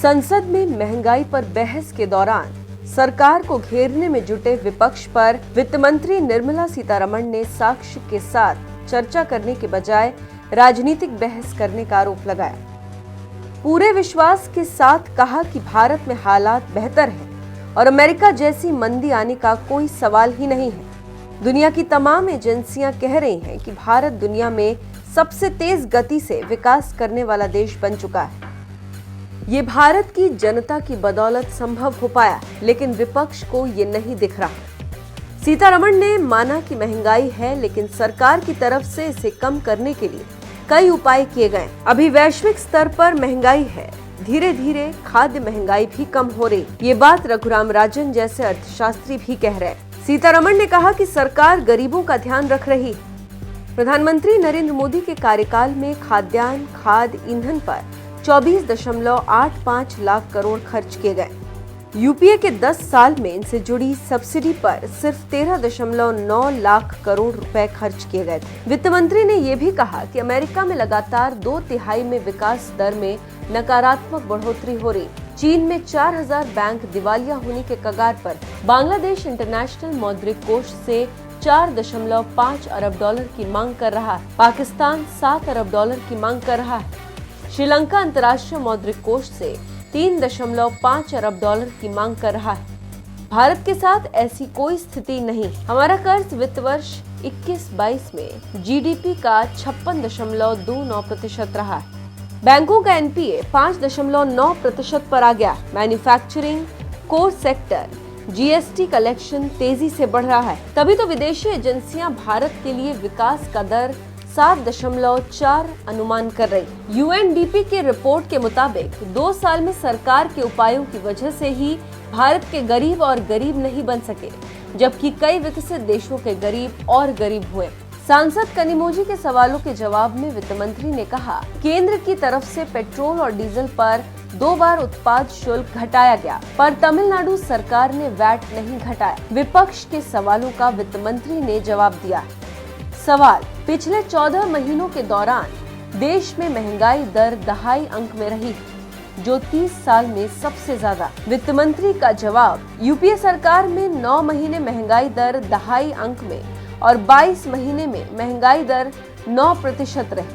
संसद में महंगाई पर बहस के दौरान सरकार को घेरने में जुटे विपक्ष पर वित्त मंत्री निर्मला सीतारमण ने साक्ष्य के साथ चर्चा करने के बजाय राजनीतिक बहस करने का आरोप लगाया। पूरे विश्वास के साथ कहा कि भारत में हालात बेहतर हैं और अमेरिका जैसी मंदी आने का कोई सवाल ही नहीं है। दुनिया की तमाम एजेंसियां कह रही हैं कि भारत दुनिया में सबसे तेज गति से विकास करने वाला देश बन चुका है। ये भारत की जनता की बदौलत संभव हो पाया, लेकिन विपक्ष को ये नहीं दिख रहा। सीतारमण ने माना कि महंगाई है, लेकिन सरकार की तरफ से इसे कम करने के लिए कई उपाय किए गए। अभी वैश्विक स्तर पर महंगाई है, धीरे धीरे खाद्य महंगाई भी कम हो रही। ये बात रघुराम राजन जैसे अर्थशास्त्री भी कह रहे हैं। सीतारमण ने कहा कि सरकार गरीबों का ध्यान रख रही। प्रधानमंत्री नरेंद्र मोदी के कार्यकाल में खाद्यान्न, खाद, ईंधन पर 24.85 लाख करोड़ खर्च किए गए। यूपीए के 10 साल में इनसे जुड़ी सब्सिडी पर सिर्फ 13.9 लाख करोड़ रुपए खर्च किए गए थे। वित्त मंत्री ने यह भी कहा कि अमेरिका में लगातार 2/3 में विकास दर में नकारात्मक बढ़ोतरी हो रही। चीन में 4000 बैंक दिवालिया होने के कगार पर। बांग्लादेश इंटरनेशनल मौद्रिक कोष से 4.5 अरब डॉलर की मांग कर रहा है। पाकिस्तान 7 अरब डॉलर की मांग कर रहा है। श्रीलंका अंतर्राष्ट्रीय मौद्रिक कोष से 3.5 अरब डॉलर की मांग कर रहा है। भारत के साथ ऐसी कोई स्थिति नहीं। हमारा कर्ज वित्त वर्ष 21-22 में जीडीपी का 56.29% रहा है। बैंकों का एनपीए 5.9% पर आ गया। Manufacturing, core sector, GST collection तेजी से बढ़ रहा है। तभी तो विदेशी एजेंसियां भारत के लिए विकास का दर 7.4 अनुमान कर रही। यूएनडीपी की रिपोर्ट के मुताबिक 2 साल में सरकार के उपायों की वजह से ही भारत के गरीब और गरीब नहीं बन सके, जबकि कई विकसित देशों के गरीब और गरीब हुए। सांसद कनिमोझी के सवालों के जवाब में वित्त मंत्री ने कहा, केंद्र की तरफ से पेट्रोल और डीजल पर 2 बार उत्पाद शुल्क घटाया गया, पर तमिलनाडु सरकार ने वैट नहीं घटाया। विपक्ष के सवालों का वित्त मंत्री ने जवाब दिया। सवाल, पिछले 14 महीनों के दौरान देश में महंगाई दर दहाई अंक में रही, जो 30 साल में सबसे ज्यादा। वित्त मंत्री का जवाब, यूपीए सरकार में 9 महीने महंगाई दर दहाई अंक में और 22 महीने में महंगाई दर 9% रही।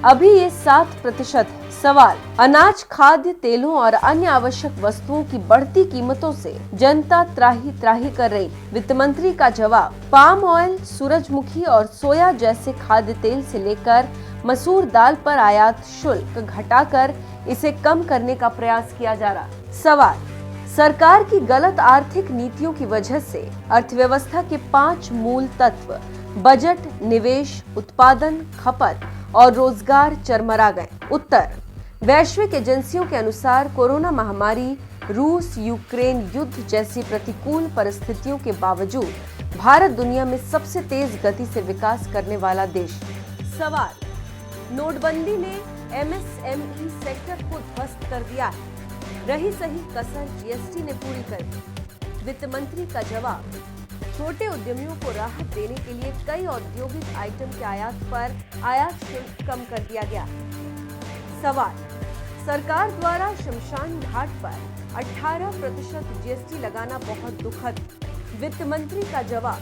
अभी ये 7% है। सवाल, अनाज, खाद्य तेलों और अन्य आवश्यक वस्तुओं की बढ़ती कीमतों से जनता त्राही त्राही कर रही। वित्त मंत्री का जवाब, पाम ऑयल, सूरजमुखी और सोया जैसे खाद्य तेल से लेकर मसूर दाल पर आयात शुल्क घटाकर इसे कम करने का प्रयास किया जा रहा। सवाल, सरकार की गलत आर्थिक नीतियों की वजह से अर्थव्यवस्था के 5 मूल तत्व बजट, निवेश, उत्पादन, खपत और रोजगार चरमरा गए। उत्तर, वैश्विक एजेंसियों के अनुसार कोरोना महामारी, रूस यूक्रेन युद्ध जैसी प्रतिकूल परिस्थितियों के बावजूद भारत दुनिया में सबसे तेज गति से विकास करने वाला देश। सवाल, नोटबंदी ने एमएसएमई सेक्टर को ध्वस्त कर दिया है, रही सही कसर जीएसटी ने पूरी कर दी। वित्त मंत्री का जवाब, छोटे उद्यमियों को राहत देने के लिए कई औद्योगिक आइटम के आयात पर आयात शुल्क कम कर दिया गया। सवाल, सरकार द्वारा शमशान घाट पर 18% जीएसटी लगाना बहुत दुखद। वित्त मंत्री का जवाब,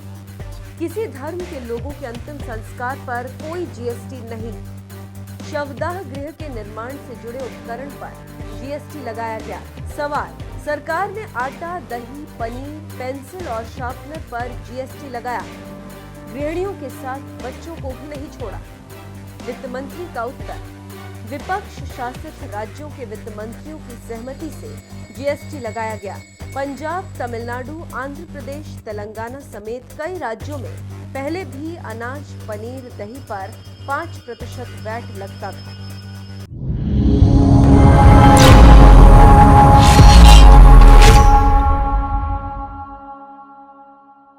किसी धर्म के लोगों के अंतिम संस्कार पर कोई जीएसटी नहीं। शवदाह गृह के निर्माण से जुड़े उपकरण पर जीएसटी लगाया गया। सवाल, सरकार ने आटा, दही, पनीर, पेंसिल और शार्पनर पर जीएसटी लगाया। गृहिणियों के साथ बच्चों को भी नहीं छोड़ा। वित्त मंत्री का उत्तर, विपक्ष शासित राज्यों के वित्त मंत्रियों की सहमति से जीएसटी लगाया गया। पंजाब, तमिलनाडु, आंध्र प्रदेश, तेलंगाना समेत कई राज्यों में पहले भी अनाज, पनीर, दही पर 5% वैट लगता था।